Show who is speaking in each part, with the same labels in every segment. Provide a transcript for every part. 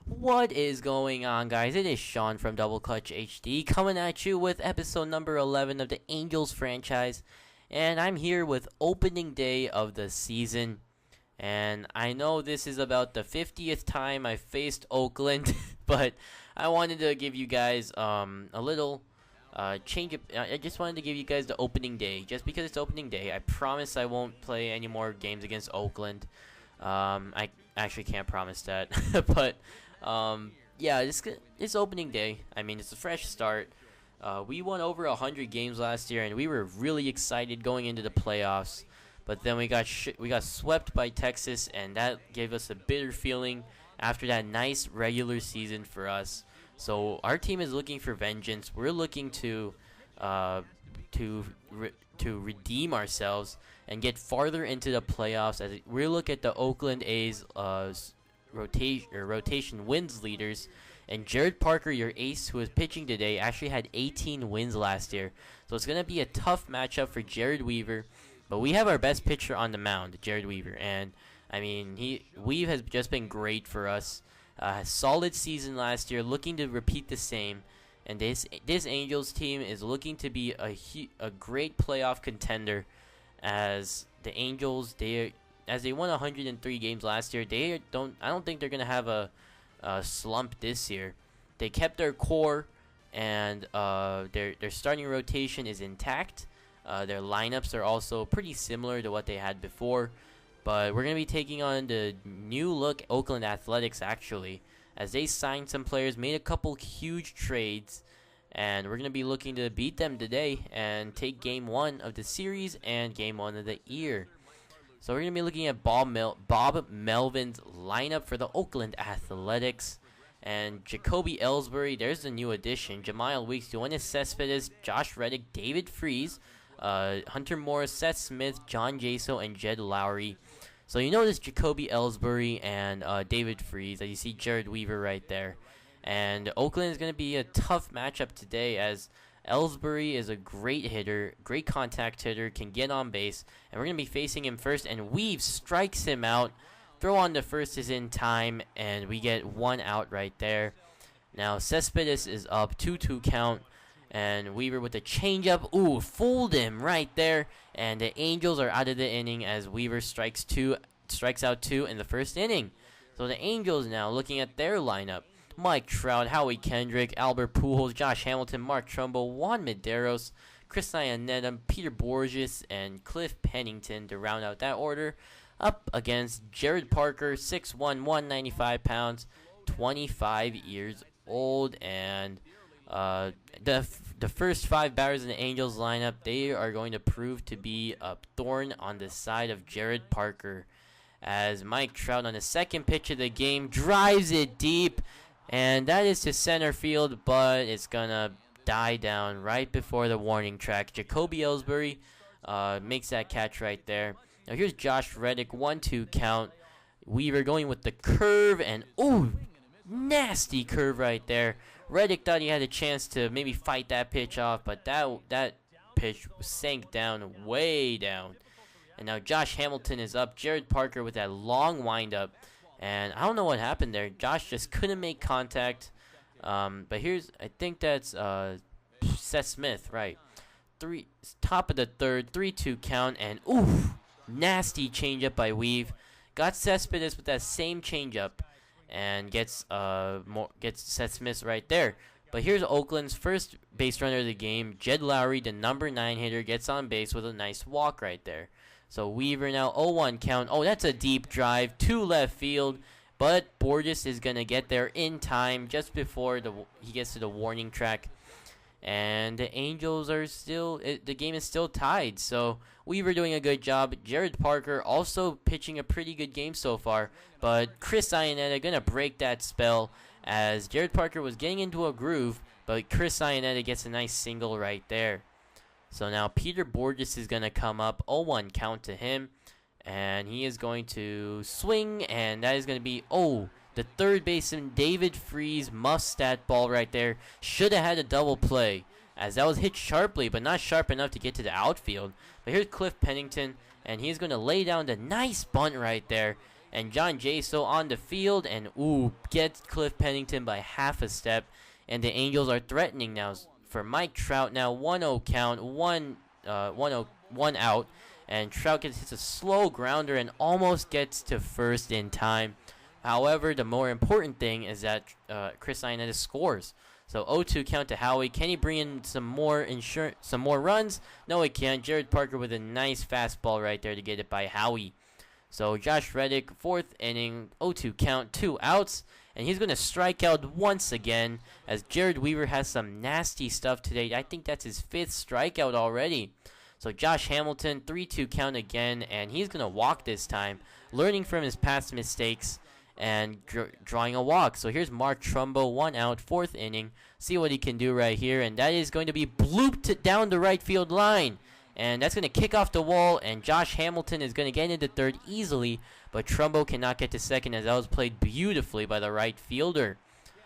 Speaker 1: What is going on, guys? It is Sean from DoubleClutchHD coming at you with episode number 11 of the Angels franchise. And I'm here with opening day of the season. And I know this is about the 50th time I faced Oakland, but I wanted to give you guys a little change. I just wanted to give you guys the opening day. Just because it's opening day, I promise I won't play any more games against Oakland. I actually can't promise that, but yeah, this opening day. I mean, it's a fresh start. We won over 100 games last year, and we were really excited going into the playoffs. But then we got swept by Texas, and that gave us a bitter feeling after that nice regular season for us. So our team is looking for vengeance. We're looking to redeem ourselves and get farther into the playoffs as we look at the Oakland A's rotation wins leaders. And Jared Parker, your ace who is pitching today, actually had 18 wins last year. So it's going to be a tough matchup for Jared Weaver. But we have our best pitcher on the mound, Jared Weaver. And, I mean, Weave has just been great for us. Solid season last year, looking to repeat the same. And this Angels team is looking to be a great playoff contender, as the Angels, as they won 103 games last year, I don't think they're gonna have a slump this year. They kept their core, and their starting rotation is intact. Their lineups are also pretty similar to what they had before. But we're going to be taking on the new look Oakland Athletics, actually, as they signed some players, made a couple huge trades, and we're going to be looking to beat them today and take Game 1 of the series and Game 1 of the year. So we're going to be looking at Bob Melvin's lineup for the Oakland Athletics. And Jacoby Ellsbury, there's the new addition. Jamiel Weeks, Yoenis Cespedes, Josh Reddick, David Freese, Hunter Morris, Seth Smith, John Jaso, and Jed Lowry. So you notice Jacoby Ellsbury and David Freese, as you see Jared Weaver right there. And Oakland is going to be a tough matchup today, as Ellsbury is a great hitter, great contact hitter, can get on base. And we're going to be facing him first, and Weave strikes him out. Throw on to first is in time, and we get one out right there. Now Cespedes is up, 2-2 count. And Weaver with a changeup. Ooh, fooled him right there. And the Angels are out of the inning as Weaver strikes out two in the first inning. So the Angels now looking at their lineup. Mike Trout, Howie Kendrick, Albert Pujols, Josh Hamilton, Mark Trumbo, Juan Medeiros, Chris Iannetta, Peter Borges, and Cliff Pennington to round out that order. Up against Jared Parker, 6'1", 195 pounds, 25 years old. And the first 5 batters in the Angels lineup, they are going to prove to be a thorn on the side of Jared Parker, as Mike Trout on the second pitch of the game drives it deep, and that is to center field, but it's gonna die down right before the warning track. Jacoby Ellsbury makes that catch right there. Now here's Josh Reddick, 1-2 count. Weaver going with the curve, and ooh, nasty curve right there. Reddick thought he had a chance to maybe fight that pitch off, but that pitch sank down, way down. And now Josh Hamilton is up. Jared Parker with that long windup, and I don't know what happened there. Josh just couldn't make contact. But I think that's Seth Smith, right? Top of the third, 3-2 count, and ooh, nasty changeup by Weave. Got Cespedes with that same changeup, and gets Seth Smith right there. But here's Oakland's first base runner of the game. Jed Lowry, the number 9 hitter, gets on base with a nice walk right there. So Weaver now 0-1 count. Oh, that's a deep drive to left field. But Borges is going to get there in time just before he gets to the warning track. And the Angels are the game is still tied. So Weaver doing a good job. Jared Parker also pitching a pretty good game so far. But Chris Iannetta going to break that spell, as Jared Parker was getting into a groove, but Chris Iannetta gets a nice single right there. So now Peter Borges is going to come up, 0-1 count to him. And he is going to swing, and that is going to be, the third baseman, David Freese, muffs that ball right there. Should have had a double play, as that was hit sharply, but not sharp enough to get to the outfield. But here's Cliff Pennington, and he's going to lay down the nice bunt right there. And John Jay still on the field, and gets Cliff Pennington by half a step. And the Angels are threatening now for Mike Trout. Now 1-0 count, 1 out. And Trout hits a slow grounder and almost gets to first in time. However, the more important thing is that Chris Iannetta scores. So 0-2 count to Howie. Can he bring in some more runs? No, he can't. Jared Parker with a nice fastball right there to get it by Howie. So Josh Reddick, 4th inning, 0-2 count, 2 outs. And he's going to strike out once again, as Jared Weaver has some nasty stuff today. I think that's his 5th strikeout already. So Josh Hamilton, 3-2 count again, and he's going to walk this time, learning from his past mistakes and drawing a walk. So here's Mark Trumbo, 1 out, 4th inning. See what he can do right here, and that is going to be blooped down the right field line. And that's going to kick off the wall, and Josh Hamilton is going to get into third easily, but Trumbo cannot get to second, as that was played beautifully by the right fielder.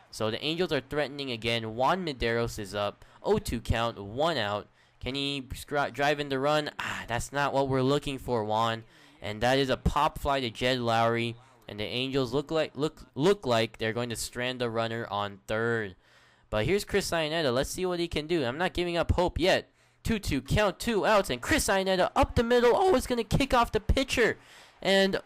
Speaker 1: So the Angels are threatening again. Juan Medeiros is up, 0-2 count, 1 out. Can he drive in the run? That's not what we're looking for, Juan. And that is a pop fly to Jed Lowry, and the Angels look like they're going to strand the runner on third. But here's Chris Iannetta. Let's see what he can do. I'm not giving up hope yet. 2-2 count, 2 outs, and Chris Iannetta up the middle. It's going to kick off the pitcher. And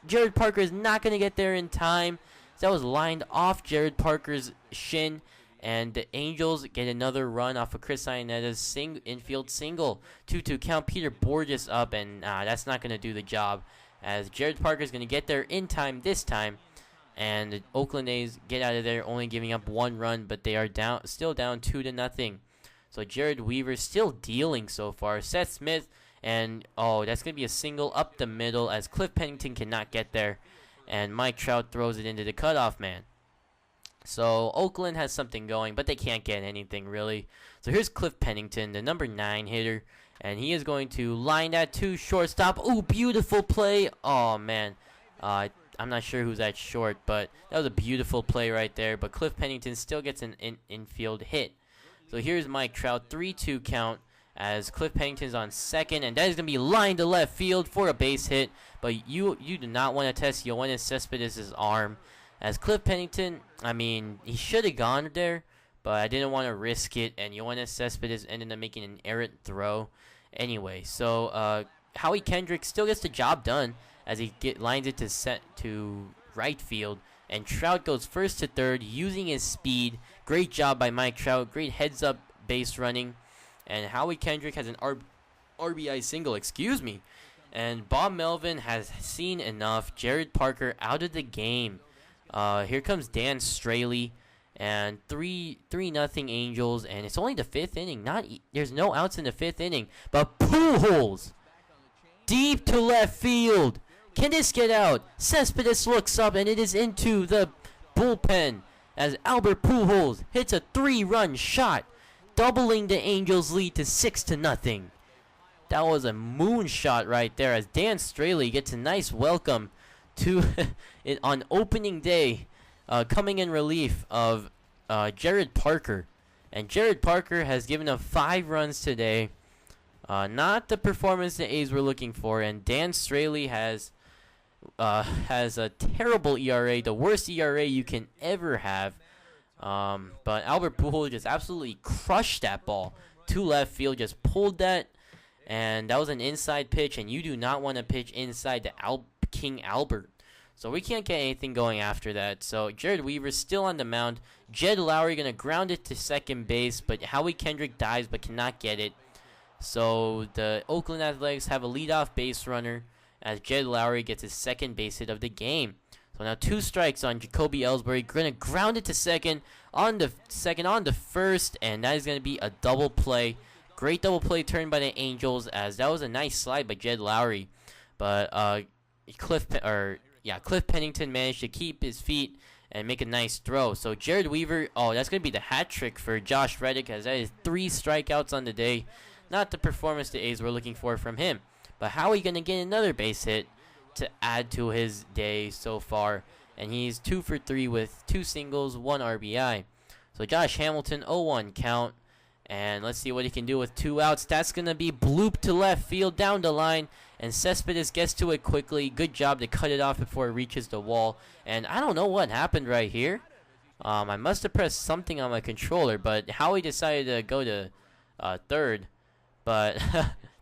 Speaker 1: Jared Parker is not going to get there in time. That was lined off Jared Parker's shin. And the Angels get another run off of Chris Iannetta's infield single. 2-2 count, Peter Borges up, and that's not going to do the job, as Jared Parker is going to get there in time this time. And the Oakland A's get out of there, only giving up 1 run, but they are still down 2-0. So Jared Weaver still dealing so far. Seth Smith, and that's going to be a single up the middle, as Cliff Pennington cannot get there. And Mike Trout throws it into the cutoff man. So Oakland has something going, but they can't get anything really. So here's Cliff Pennington, the number 9 hitter, and he is going to line that to shortstop. Beautiful play. Man. I'm not sure who's at short, but that was a beautiful play right there. But Cliff Pennington still gets an infield hit. So here's Mike Trout, 3-2 count, as Cliff Pennington's on second, and that is going to be lined to left field for a base hit. But you do not want to test Yoenis Cespedes' arm, as Cliff Pennington, he should have gone there, but I didn't want to risk it, and Yoenis Cespedes ended up making an errant throw. Anyway, so Howie Kendrick still gets the job done, as he lines it to right field. And Trout goes first to third using his speed. Great job by Mike Trout. Great heads-up base running. And Howie Kendrick has an RBI single, And Bob Melvin has seen enough. Jared Parker out of the game. Here comes Dan Straley. And 3-0 Angels. And it's only the 5th inning. There's no outs in the 5th inning. But Pujols, deep to left field. Can this get out? Cespedes looks up, and it is into the bullpen, as Albert Pujols hits a 3-run shot, doubling the Angels' lead to 6-0. That was a moonshot right there, as Dan Straley gets a nice welcome to it on opening day, coming in relief of Jared Parker. And Jared Parker has given up 5 runs today. Not the performance the A's were looking for, and Dan Straley has a terrible ERA, the worst ERA you can ever have. But Albert Pujols just absolutely crushed that ball to left field, just pulled that, and that was an inside pitch, and you do not want to pitch inside to King Albert. So we can't get anything going after that. So Jared Weaver's still on the mound. Jed Lowry going to ground it to second base, but Howie Kendrick dives but cannot get it. So the Oakland Athletics have a leadoff base runner, as Jed Lowry gets his second base hit of the game. So now 2 strikes on Jacoby Ellsbury. Going to ground it to second on the first, and that is going to be a double play. Great double play turn by the Angels, as that was a nice slide by Jed Lowry. But Cliff Pennington managed to keep his feet and make a nice throw. So Jared Weaver, that's going to be the hat trick for Josh Reddick, as that is 3 strikeouts on the day. Not the performance the A's were looking for from him. But how are you going to get another base hit to add to his day so far? And he's 2 for 3 with 2 singles, 1 RBI. So Josh Hamilton, 0-1 count. And let's see what he can do with 2 outs. That's going to be blooped to left field down the line. and Cespedes gets to it quickly. Good job to cut it off before it reaches the wall. And I don't know what happened right here. I must have pressed something on my controller, but Howie decided to go to third. But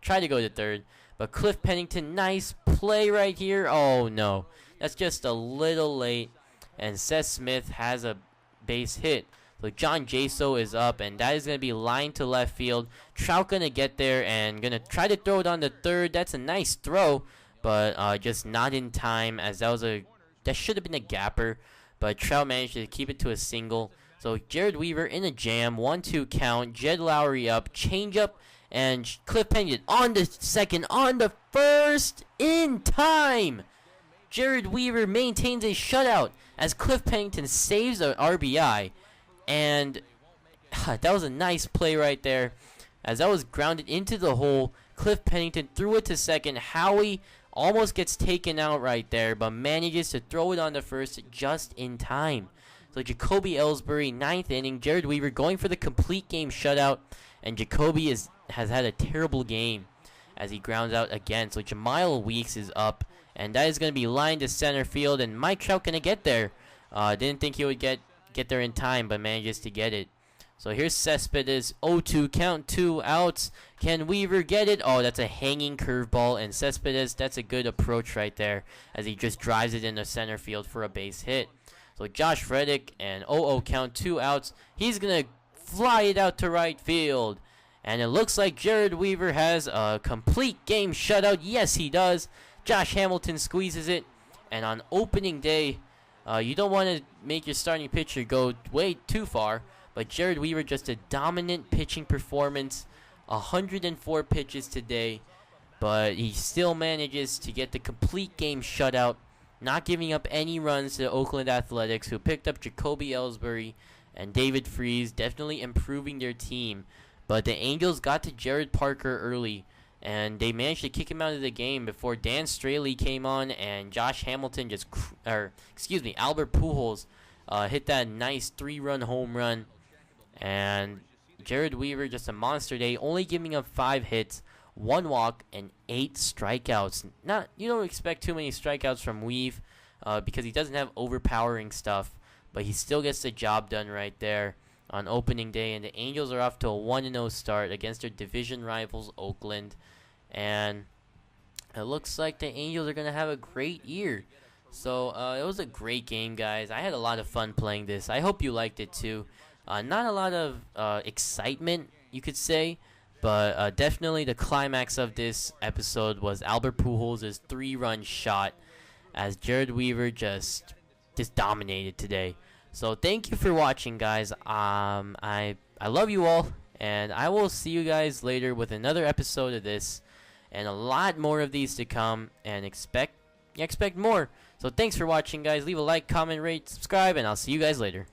Speaker 1: try to go to third. But Cliff Pennington, nice play right here. Oh no, that's just a little late. And Seth Smith has a base hit. So John Jaso is up, and that is going to be lined to left field. Trout going to get there and going to try to throw it on the third. That's a nice throw, but just not in time, as that should have been a gapper. But Trout managed to keep it to a single. So Jared Weaver in a jam, 1-2 count. Jed Lowry up, changeup, and Cliff Pennington on the second, on the first, in time. Jared Weaver maintains a shutout as Cliff Pennington saves an RBI. And that was a nice play right there, as that was grounded into the hole. Cliff Pennington threw it to second. Howie almost gets taken out right there, but manages to throw it on the first just in time. So Jacoby Ellsbury, 9th inning. Jared Weaver going for the complete game shutout, and Jacoby has had a terrible game as he grounds out again. So Jamiel Weeks is up, and that is going to be lined to center field, and Mike Trout going to get there. Didn't think he would get there in time, but manages to get it. So here's Cespedes, 0-2 count, 2 outs. Can Weaver get it? Oh, that's a hanging curveball, and Cespedes, that's a good approach right there, as he just drives it into center field for a base hit. So Josh Reddick, and 0-0 count, 2 outs. He's gonna fly it out to right field, and it looks like Jared Weaver has a complete game shutout. Yes, he does. Josh Hamilton squeezes it, and on opening day, you don't want to make your starting pitcher go way too far, but Jared Weaver, just a dominant pitching performance. 104 pitches today, but he still manages to get the complete game shutout, not giving up any runs to the Oakland Athletics, who picked up Jacoby Ellsbury and David Freese, definitely improving their team. But the Angels got to Jared Parker early, and they managed to kick him out of the game before Dan Straley came on, and Josh Hamilton Albert Pujols hit that nice 3-run home run. And Jared Weaver, just a monster day, only giving up 5 hits, 1 walk, and 8 strikeouts. You don't expect too many strikeouts from Weave because he doesn't have overpowering stuff, but he still gets the job done right there on opening day. And the Angels are off to a 1-0 start against their division rivals, Oakland. And it looks like the Angels are going to have a great year. So it was a great game, guys. I had a lot of fun playing this. I hope you liked it too. Not a lot of excitement, you could say, but definitely the climax of this episode was Albert Pujols' 3-run shot, as Jared Weaver just dominated today. So thank you for watching, guys. I love you all, and I will see you guys later with another episode of this, and a lot more of these to come, and expect more. So thanks for watching, guys. Leave a like, comment, rate, subscribe, and I'll see you guys later.